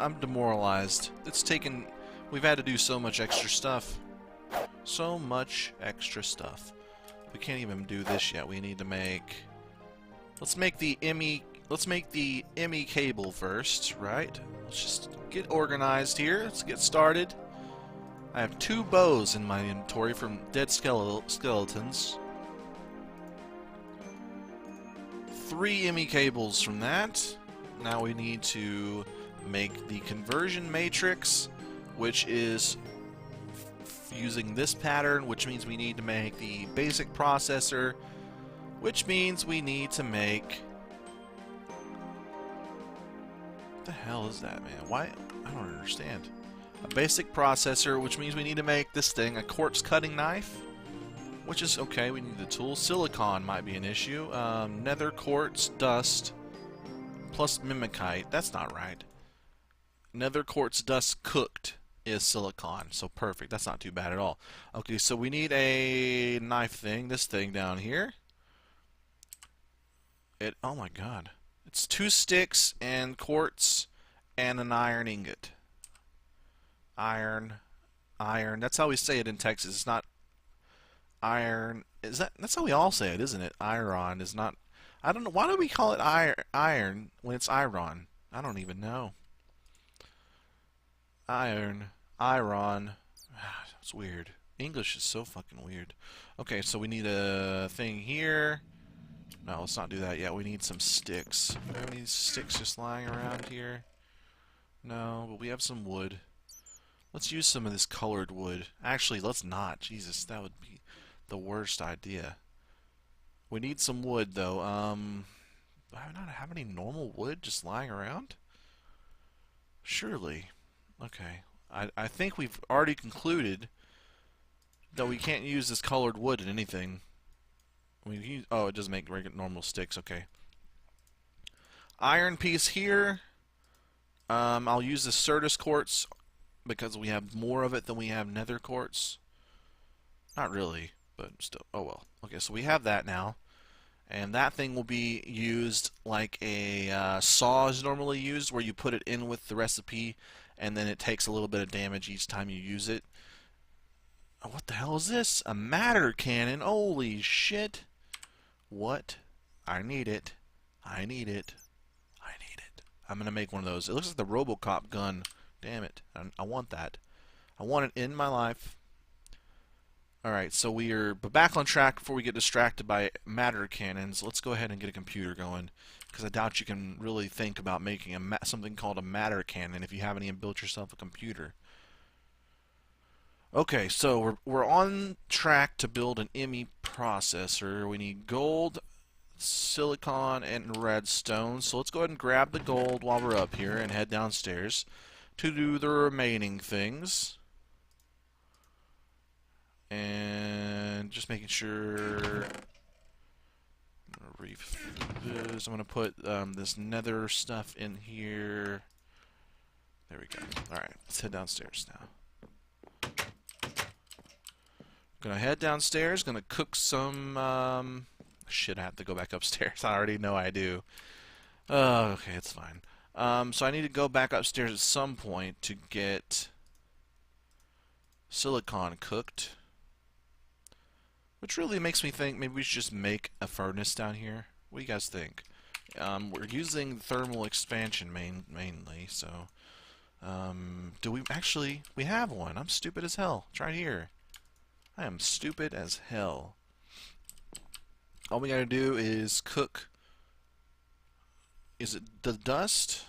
I'm demoralized. It's taken... We've had to do so much extra stuff. So much extra stuff. We can't even do this yet. We need to make... Let's make the Emmy Cable first, right? Let's just get organized here. Let's get started. I have 2 bows in my inventory from dead skeletons. 3 Emmy cables from that. Now we need to make the conversion matrix, which is using this pattern, which means we need to make the basic processor, which means we need to make... What the hell is that, man? Why? I don't understand. A basic processor, which means we need to make this thing a quartz cutting knife, which is okay. We need the tool. Silicon might be an issue. Nether quartz dust plus mimicite. That's not right. Nether quartz dust cooked is silicon, so perfect. That's not too bad at all. Okay, so we need a knife thing. This thing down here. Oh my god. It's 2 sticks and quartz and an iron ingot. Iron. That's how we say it in Texas. It's not iron. That's how we all say it, isn't it? Iron is not... I don't know. Why do we call it iron when it's iron? I don't even know. Iron. It's weird. English is so fucking weird. Okay, so we need a thing here. No, let's not do that yet. We need some sticks. Do we have any sticks just lying around here? No, but we have some wood. Let's use some of this colored wood. Actually, let's not. Jesus, that would be the worst idea. We need some wood, though. Do I not have any normal wood just lying around? Surely. Okay. I think we've already concluded that we can't use this colored wood in anything. Oh, it does make regular normal sticks. Okay. Iron piece here. I'll use the Certus quartz because we have more of it than we have nether quartz. Not really, but still. Oh well. Okay, so we have that now. And that thing will be used like a saw is normally used, where you put it in with the recipe and then it takes a little bit of damage each time you use it. Oh, what the hell is this? A matter cannon? Holy shit. What? I need it. I need it. I need it. I'm going to make one of those. It looks like the RoboCop gun. Damn it. I want that. I want it in my life. Alright, so we are back on track before we get distracted by matter cannons. Let's go ahead and get a computer going, because I doubt you can really think about making something called a matter cannon if you haven't even built yourself a computer. Okay, so we're on track to build an Emmy processor. We need gold, silicon, and redstone. So let's go ahead and grab the gold while we're up here and head downstairs to do the remaining things. And just making sure... I'm going to put this nether stuff in here. There we go. Alright, let's head downstairs now. Gonna head downstairs, gonna cook some, shit, I have to go back upstairs. I already know I do. Okay, it's fine. So I need to go back upstairs at some point to get silicon cooked. Which really makes me think maybe we should just make a furnace down here. What do you guys think? We're using thermal expansion mainly, so... do we... Actually, we have one. I'm stupid as hell. It's right here. I am stupid as hell. All we gotta do is cook... Is it the dust?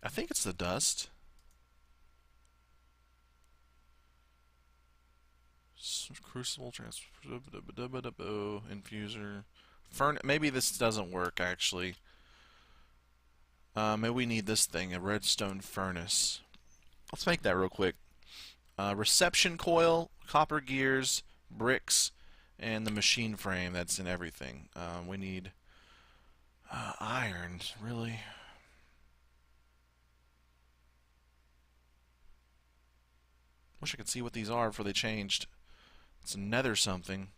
I think it's the dust. Crucible, infuser, maybe this doesn't work actually. Maybe we need this thing, a redstone furnace. Let's make that real quick. Reception coil, copper gears, bricks, and the machine frame that's in everything. We need iron, really. Wish I could see what these are before they changed. It's a nether something.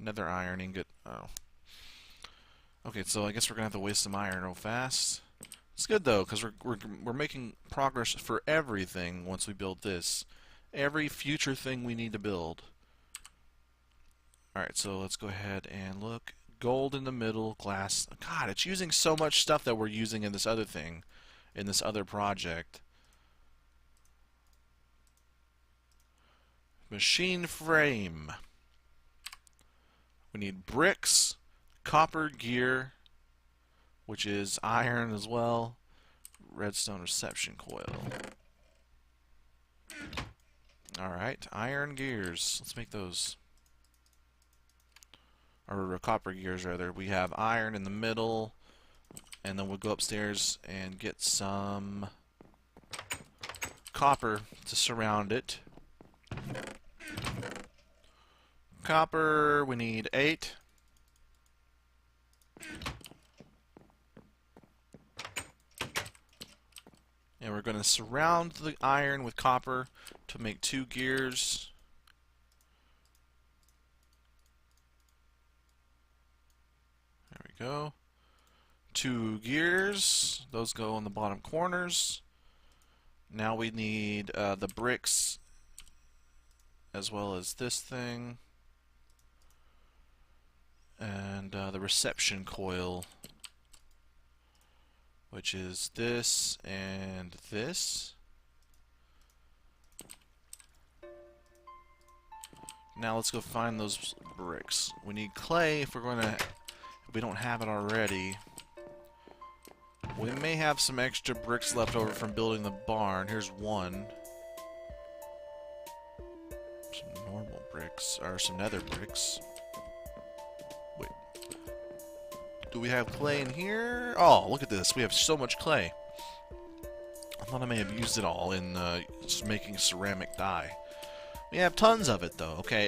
Nether iron ingot. Oh. Okay, so I guess we're gonna have to waste some iron real fast. It's good though, because we're making progress for everything once we build this. Every future thing we need to build. Alright, so let's go ahead and look. Gold in the middle, glass. God, it's using so much stuff that we're using in this other thing, in this other project. Machine frame. We need bricks, copper gear, which is iron as well, redstone reception coil. Alright, iron gears. Let's make those. Or copper gears, rather. We have iron in the middle, and then we'll go upstairs and get some copper to surround it. Copper, we need 8. And we're going to surround the iron with copper to make 2 gears. There we go. 2 gears. Those go in the bottom corners. Now we need the bricks as well as this thing. And the reception coil, which is this and this. Now let's go find those bricks. We need clay if we don't have it already. We may have some extra bricks left over from building the barn. Here's one. Some normal bricks, or some nether bricks. Wait. Do we have clay in here? Oh, look at this. We have so much clay. I thought I may have used it all in making ceramic dye. We have tons of it, though. Okay,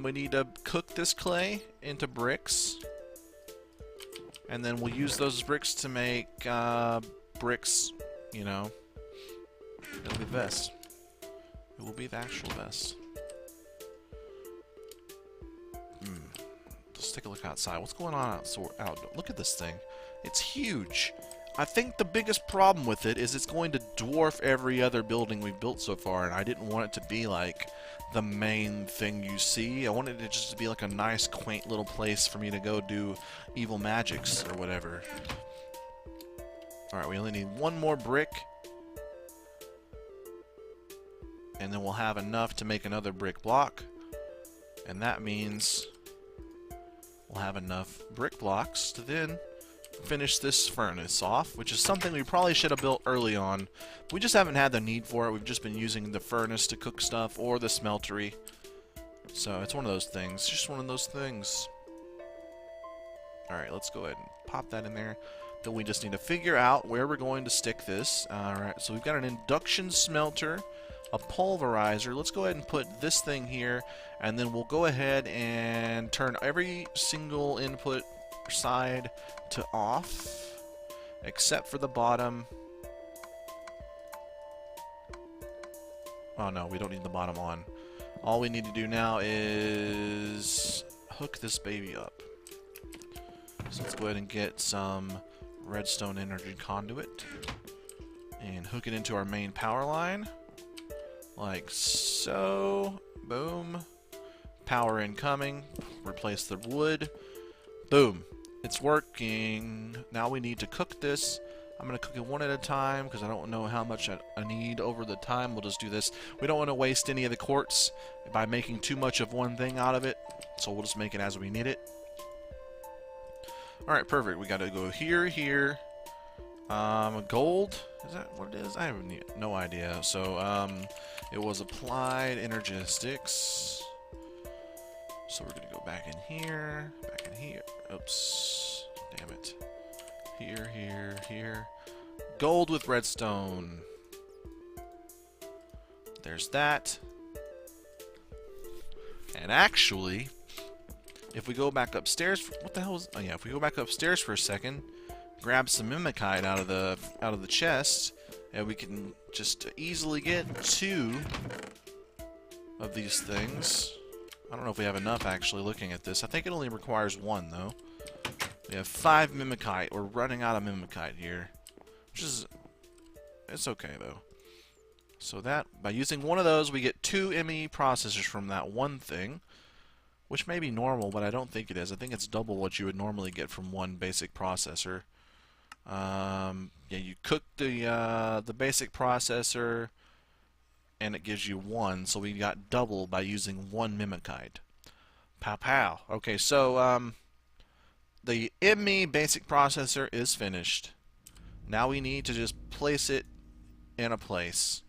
we need to cook this clay into bricks. And then we'll use those bricks to make bricks, you know. It'll be the best. It will be the actual best. Let's take a look outside. What's going on out? Look at this thing. It's huge. I think the biggest problem with it is it's going to dwarf every other building we've built so far, and I didn't want it to be like the main thing you see. I wanted it just to be like a nice, quaint little place for me to go do evil magics or whatever. Alright, we only need one more brick. And then we'll have enough to make another brick block. And that means we'll have enough brick blocks to then finish this furnace off, which is something we probably should have built early on. We just haven't had the need for it. We've just been using the furnace to cook stuff or the smeltery. So it's one of those things. Just one of those things. Alright, let's go ahead and pop that in there. Then we just need to figure out where we're going to stick this. Alright, so we've got an induction smelter, a pulverizer. Let's go ahead and put this thing here, and then we'll go ahead and turn every single input side to off, except for the bottom. Oh no, we don't need the bottom on. All we need to do now is hook this baby up. So let's go ahead and get some redstone energy conduit and hook it into our main power line. Like so. Boom. Power incoming. Replace the wood. Boom. It's working. Now we need to cook this. I'm going to cook it one at a time because I don't know how much I need over the time. We'll just do this. We don't want to waste any of the quartz by making too much of one thing out of it. So we'll just make it as we need it. Alright, perfect. We got to go here, here. Gold? Is that what it is? I have no idea. So, it was Applied Energistics. So we're going to go back in here, back in here. Oops. Damn it. Here, here, here. Gold with redstone. There's that. And actually, if we go back upstairs, what the hell is? Oh yeah, if we go back upstairs for a second, grab some Mimikite out of the chest, and we can just easily get 2 of these things. I don't know if we have enough actually looking at this. I think it only requires 1 though. We have 5 Mimikite. We're running out of Mimikite here. Which is... it's okay, though. So that, by using one of those, we get 2 Emmy processors from that one thing. Which may be normal, but I don't think it is. I think it's double what you would normally get from one basic processor. Yeah, you cook the basic processor, and it gives you 1. So we got double by using 1 Mimikite. Pow pow. Okay, so the Emmy basic processor is finished. Now we need to just place it in a place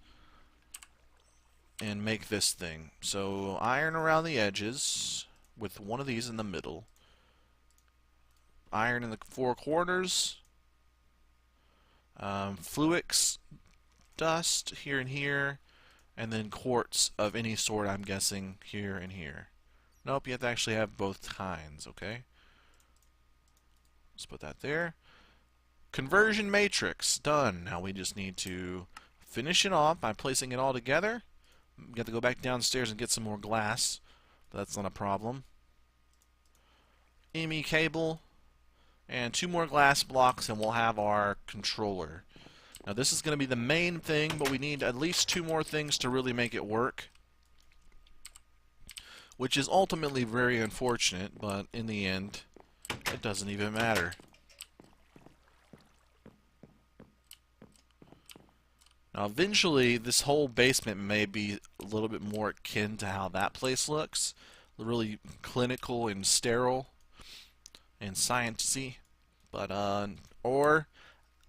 and make this thing. So iron around the edges with one of these in the middle. Iron in the 4 corners. Fluix dust here and here. And then quartz of any sort, I'm guessing, here and here. Nope, you have to actually have both kinds, okay? Let's put that there. Conversion matrix, done. Now we just need to finish it off by placing it all together. We have to go back downstairs and get some more glass. That's not a problem. Emmy Cable. And 2 more glass blocks and we'll have our controller. Now this is going to be the main thing, but we need at least 2 more things to really make it work. Which is ultimately very unfortunate, but in the end, it doesn't even matter. Now eventually, this whole basement may be a little bit more akin to how that place looks. Really clinical and sterile and sciencey. But, or,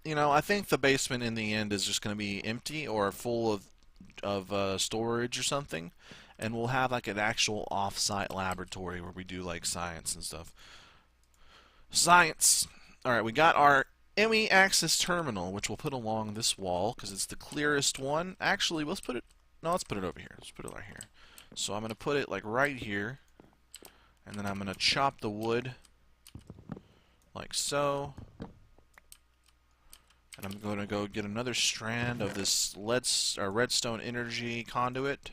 you know, I think the basement in the end is just going to be empty or full of storage or something. And we'll have like an actual off-site laboratory where we do like science and stuff. Science! Alright, we got our Emmy access terminal, which we'll put along this wall because it's the clearest one. Actually, let's put it over here. Let's put it right here. So I'm going to put it like right here. And then I'm going to chop the wood like so. And I'm going to go get another strand of this redstone energy conduit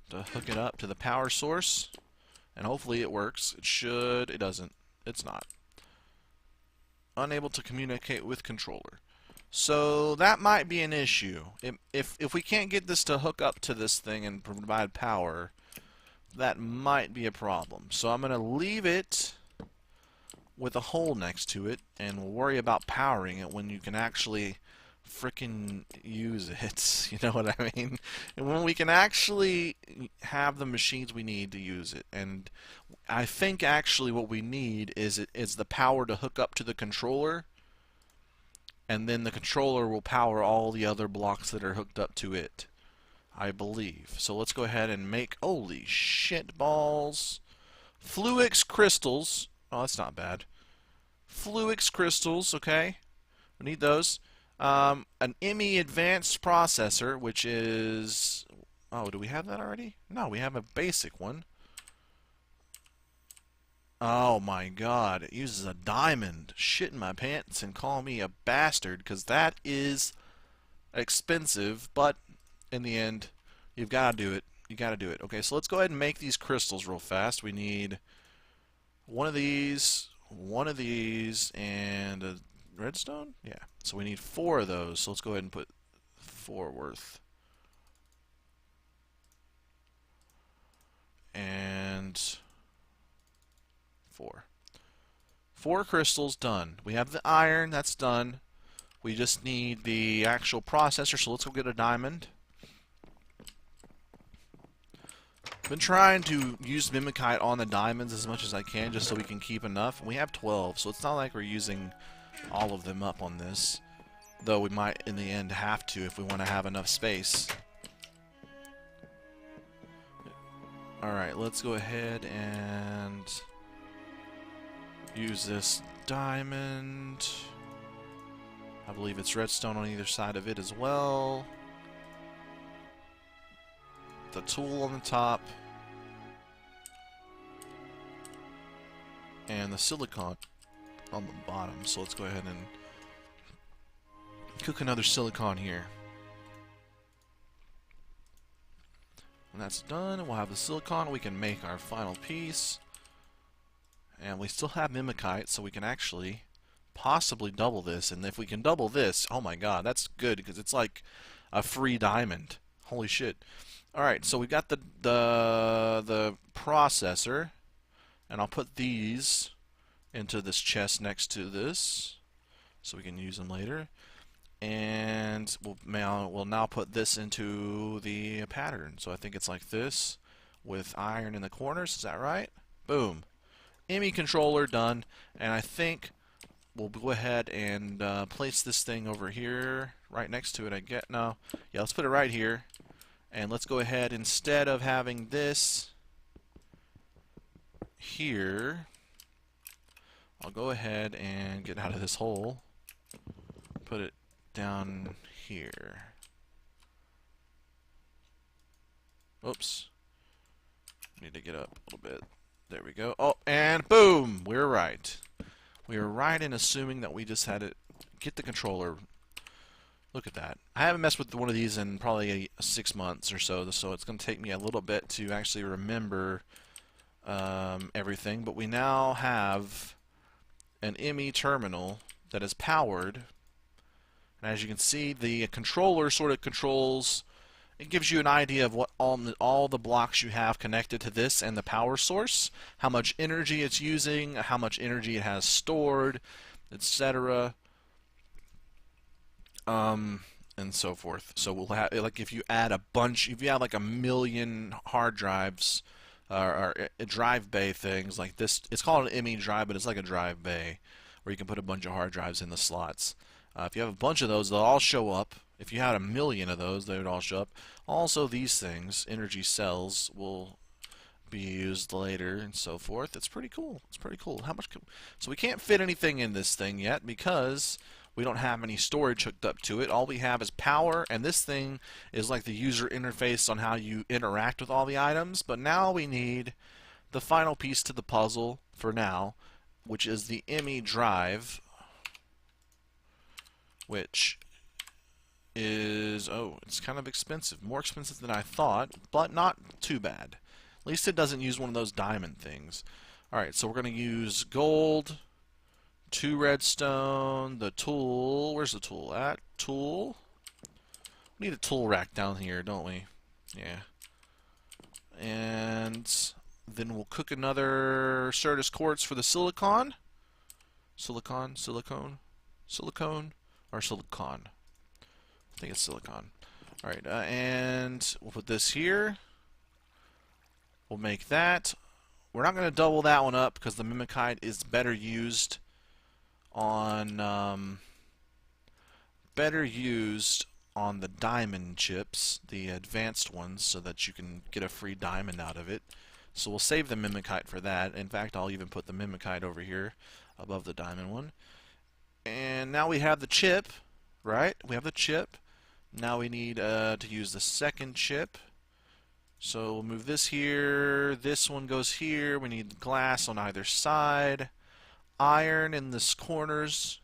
to hook it up to the power source, and hopefully it works. It should. It doesn't. It's not. Unable to communicate with controller. So that might be an issue. If we can't get this to hook up to this thing and provide power, that might be a problem. So I'm going to leave it with a hole next to it, and we'll worry about powering it when you can actually frickin' use it. You know what I mean? And when we can actually have the machines we need to use it. And I think actually what we need is the power to hook up to the controller, and then the controller will power all the other blocks that are hooked up to it, I believe. So let's go ahead and make, holy shit balls, Fluix crystals. Oh, that's not bad. Fluix crystals, okay. We need those. An Emmy advanced processor, which is... oh, do we have that already? No, we have a basic one. Oh my god, it uses a diamond. Shit in my pants and call me a bastard, because that is expensive, but in the end, you've got to do it. You got to do it. Okay, so let's go ahead and make these crystals real fast. We need one of these, and a redstone? Yeah. So we need 4 of those. So let's go ahead and put 4 worth. And 4. 4 crystals done. We have the iron, that's done. We just need the actual processor, so let's go get a diamond. Been trying to use Mimikite on the diamonds as much as I can just so we can keep enough. We have 12, so it's not like we're using all of them up on this. Though we might, in the end, have to if we want to have enough space. Alright, let's go ahead and use this diamond. I believe it's redstone on either side of it as well. The tool on the top. And the silicon on the bottom. So let's go ahead and cook another silicon here. When that's done, we'll have the silicon. We can make our final piece. And we still have Mimikite, so we can actually possibly double this. And if we can double this, oh my god, that's good, because it's like a free diamond. Holy shit. Alright, so we got the processor, and I'll put these into this chest next to this, so we can use them later. And we'll now put this into the pattern. So I think it's like this, with iron in the corners. Is that right? Boom. Emmy controller done. And I think we'll go ahead and place this thing over here, right next to it. No. Yeah, let's put it right here. And let's go ahead, instead of having this here, I'll go ahead and get out of this hole. Put it down here. Oops. Need to get up a little bit. There we go. Oh, and boom! We were right. We were right in assuming that we just had to get the controller. Look at that. I haven't messed with one of these in probably 6 months or so, so it's going to take me a little bit to actually remember everything. But we now have an Emmy terminal that is powered. And as you can see, the controller sort of controls. It gives you an idea of what all the blocks you have connected to this and the power source, how much energy it's using, how much energy it has stored, etc. And so forth. So we'll have, like, if you add if you have like 1 million hard drives or drive bay things like this, it's called an Emmy Drive, but it's like a drive bay where you can put a bunch of hard drives in the slots. If you have a bunch of those, they'll all show up. If you had 1 million of those, they would all show up. Also, these things, energy cells, will be used later and so forth. It's pretty cool. It's pretty cool. So we can't fit anything in this thing yet because we don't have any storage hooked up to it. All we have is power, and this thing is like the user interface on how you interact with all the items. But now we need the final piece to the puzzle for now, which is the Emmy Drive, which is, it's kind of expensive. More expensive than I thought, but not too bad. At least it doesn't use one of those diamond things. Alright, so we're going to use gold, 2 redstone, the tool. Where's the tool at? Tool? We need a tool rack down here, don't we? Yeah. And then we'll cook another Certus quartz for the silicon. Silicon? Or silicon? I think it's silicon. Alright, and we'll put this here. We'll make that. We're not going to double that one up because the Mimikite is better used on the diamond chips, the advanced ones, so that you can get a free diamond out of it. So we'll save the Mimikite for that. In fact, I'll even put the Mimikite over here above the diamond one. And now we have the chip, right? We have the chip. Now we need to use the second chip. So we'll move this here. This one goes here. We need glass on either side. Iron in the corners.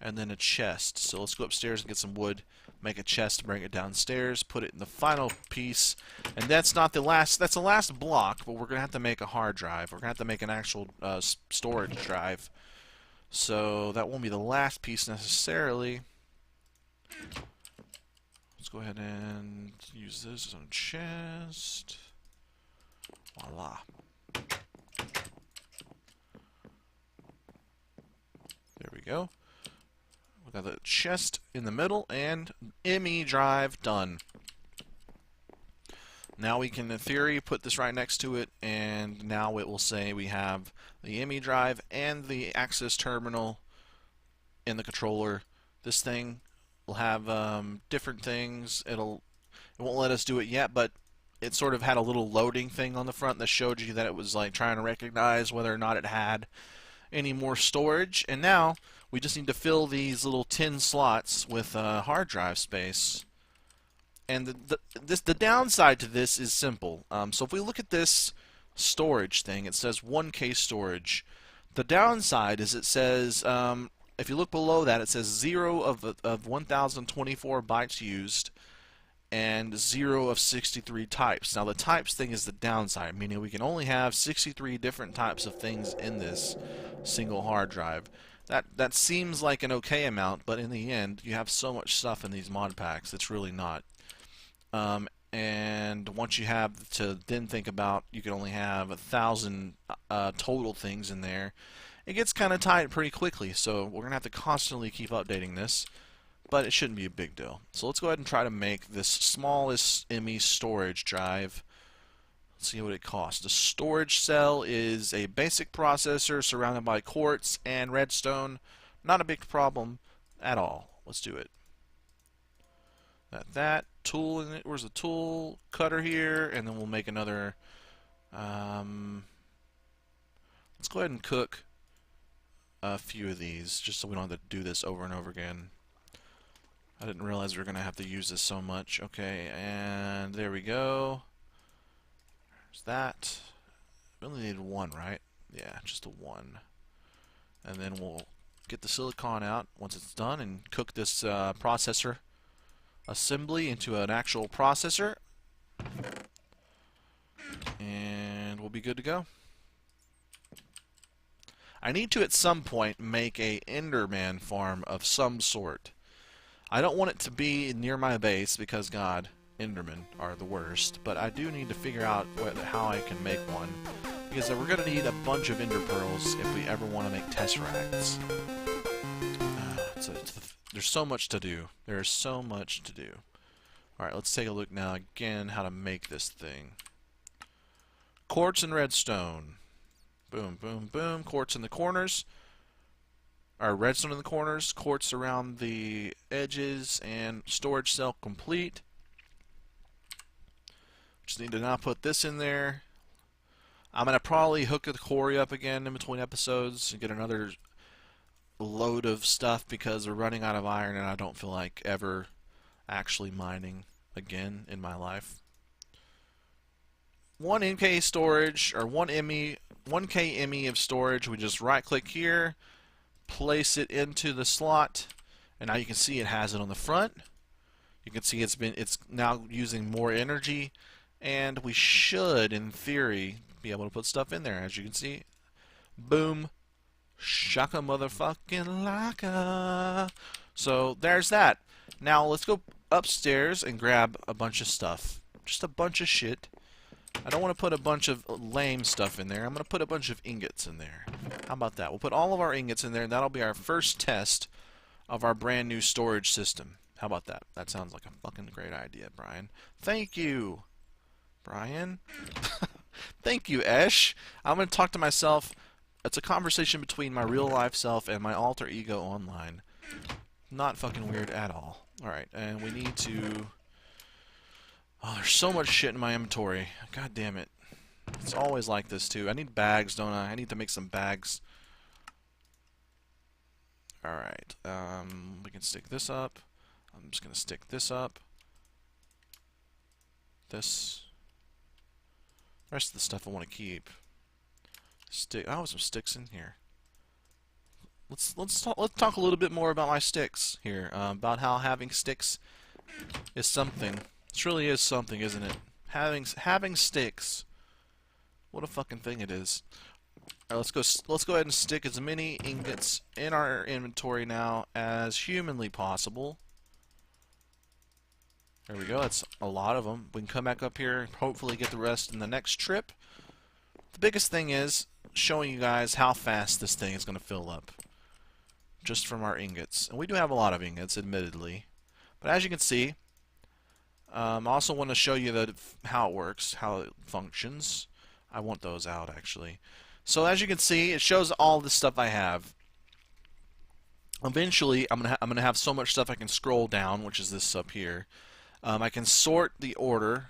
And then a chest. So let's go upstairs and get some wood. Make a chest, bring it downstairs, put it in the final piece. And that's not the last, that's the last block, but we're going to have to make a hard drive. We're going to have to make an actual storage drive. So that won't be the last piece necessarily. Let's go ahead and use this as a chest. Voila. There we go. We got the chest in the middle and Emmy Drive done. Now we can, in theory, put this right next to it, and now it will say we have the Emmy Drive and the access terminal in the controller. This thing will have different things. It won't let us do it yet, but it sort of had a little loading thing on the front that showed you that it was like trying to recognize whether or not it had any more storage. And now we just need to fill these little tin slots with hard drive space. And the downside to this is simple. So if we look at this storage thing, it says 1K storage. The downside is it says, if you look below that, it says 0 of 1024 bytes used, and 0 of 63 types. Now the types thing is the downside, meaning we can only have 63 different types of things in this single hard drive. That seems like an okay amount, but in the end, you have so much stuff in these mod packs, it's really not. And once you have to then think about you can only have 1,000 total things in there, it gets kind of tight pretty quickly. So we're gonna have to constantly keep updating this, but it shouldn't be a big deal. So let's go ahead and try to make this smallest Emmy storage drive. Let's see what it costs. The storage cell is a basic processor surrounded by quartz and redstone. Not a big problem at all. Let's do it. That tool in it. Where's the tool cutter here? And then we'll make another. Let's go ahead and cook a few of these, just so we don't have to do this over and over again. I didn't realize we were going to have to use this so much. Okay, and there we go. There's that. We only need one, right? Yeah, just a one. And then we'll get the silicon out once it's done and cook this processor assembly into an actual processor. And we'll be good to go. I need to at some point make a Enderman farm of some sort. I don't want it to be near my base because, God, Endermen are the worst. But I do need to figure out how I can make one, because we're going to need a bunch of Ender Pearls if we ever want to make Tesseracts. There's so much to do. There's so much to do. Alright, let's take a look now again how to make this thing. Quartz and redstone. Boom, boom, boom. Quartz in the corners. Or redstone in the corners. Quartz around the edges. And storage cell complete. Just need to now put this in there. I'm going to probably hook the quarry up again in between episodes and get another load of stuff because we're running out of iron and I don't feel like ever actually mining again in my life. 1 MK storage, or 1K Emmy of storage. We just right click here, place it into the slot, and now you can see it has it on the front. You can see it's now using more energy, and we should in theory be able to put stuff in there, as you can see. Boom. Shaka motherfucking laka. So there's that. Now let's go upstairs and grab a bunch of stuff. Just a bunch of shit. I don't want to put a bunch of lame stuff in there. I'm going to put a bunch of ingots in there. How about that? We'll put all of our ingots in there, and that'll be our first test of our brand new storage system. How about that? That sounds like a fucking great idea, Brian. Thank you, Brian. Thank you, Esh. I'm going to talk to myself. It's a conversation between my real life self and my alter ego online. Not fucking weird at all. Alright, and we need to... Oh, there's so much shit in my inventory. God damn it. It's always like this, too. I need bags, don't I? I need to make some bags. Alright, we can stick this up. I'm just going to stick this up. This. The rest of the stuff I want to keep. Stick. Oh, some sticks in here. Let's talk a little bit more about my sticks here. About how having sticks is something. This really is something, isn't it? Having sticks. What a fucking thing it is. All right, let's go ahead and stick as many ingots in our inventory now as humanly possible. There we go. That's a lot of them. We can come back up here and hopefully get the rest in the next trip. The biggest thing is showing you guys how fast this thing is going to fill up. Just from our ingots. And we do have a lot of ingots, admittedly. But as you can see, I also want to show you how it works, how it functions. I want those out, actually. So as you can see, it shows all the stuff I have. Eventually, I'm gonna have so much stuff I can scroll down, which is this up here. I can sort the order,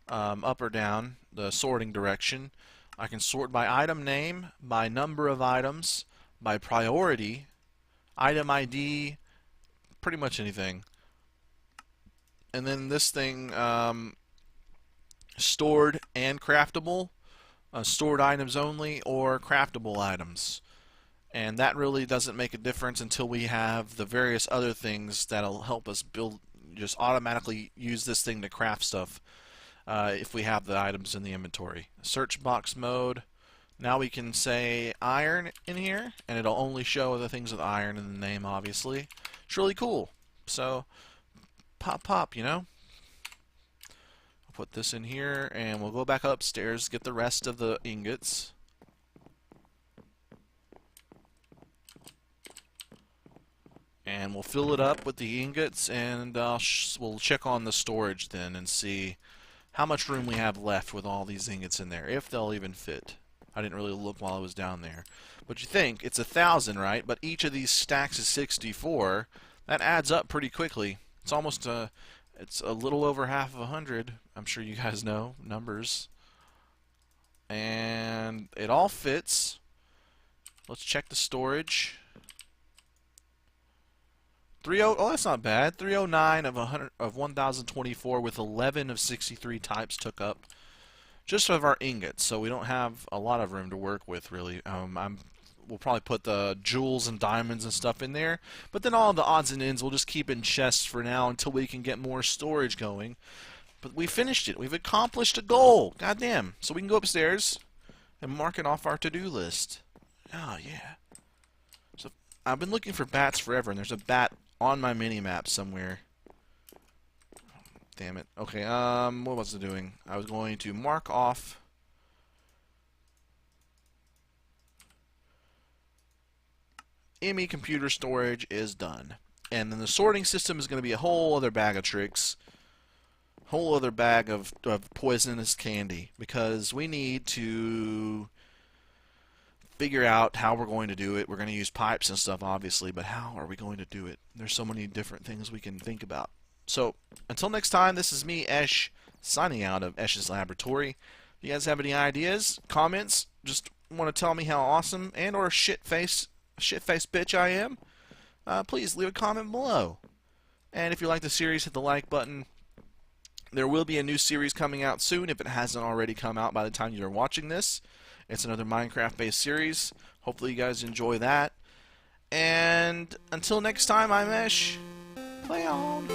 up or down, the sorting direction. I can sort by item name, by number of items, by priority, item ID, pretty much anything. And then this thing, stored and craftable, stored items only, or craftable items. And that really doesn't make a difference until we have the various other things that'll help us build, just automatically use this thing to craft stuff if we have the items in the inventory. Search box mode. Now we can say iron in here, and it'll only show the things with iron in the name, obviously. It's really cool. So, pop, you know? I'll put this in here, and we'll go back upstairs, get the rest of the ingots. And we'll fill it up with the ingots, and we'll check on the storage then and see how much room we have left with all these ingots in there, if they'll even fit. I didn't really look while I was down there. But you think, it's 1,000, right? But each of these stacks is 64. That adds up pretty quickly. It's almost it's a little over half of 100. I'm sure you guys know numbers. And it all fits. Let's check the storage. 30, oh, that's not bad. 309 of 1,024 with 11 of 63 types took up. Just of our ingots, so we don't have a lot of room to work with, really. We'll probably put the jewels and diamonds and stuff in there, but then all the odds and ends we'll just keep in chests for now until we can get more storage going. But we finished it. We've accomplished a goal. Goddamn. So we can go upstairs and mark it off our to-do list. Oh, yeah. So I've been looking for bats forever, and there's a bat on my mini-map somewhere. Damn it. Okay, what was I doing? I was going to mark off Emmy computer storage is done. And then the sorting system is going to be a whole other bag of tricks. Whole other bag of poisonous candy. Because we need to figure out how we're going to do it. We're going to use pipes and stuff, obviously, but how are we going to do it? There's so many different things we can think about. So, until next time, this is me, Esh, signing out of Esh's Laboratory. If you guys have any ideas, comments, just want to tell me how awesome and or shit-faced bitch I am, please leave a comment below. And if you like the series, hit the like button. There will be a new series coming out soon if it hasn't already come out by the time you're watching this. It's another Minecraft-based series. Hopefully you guys enjoy that. And until next time, I'm Esh. Play on.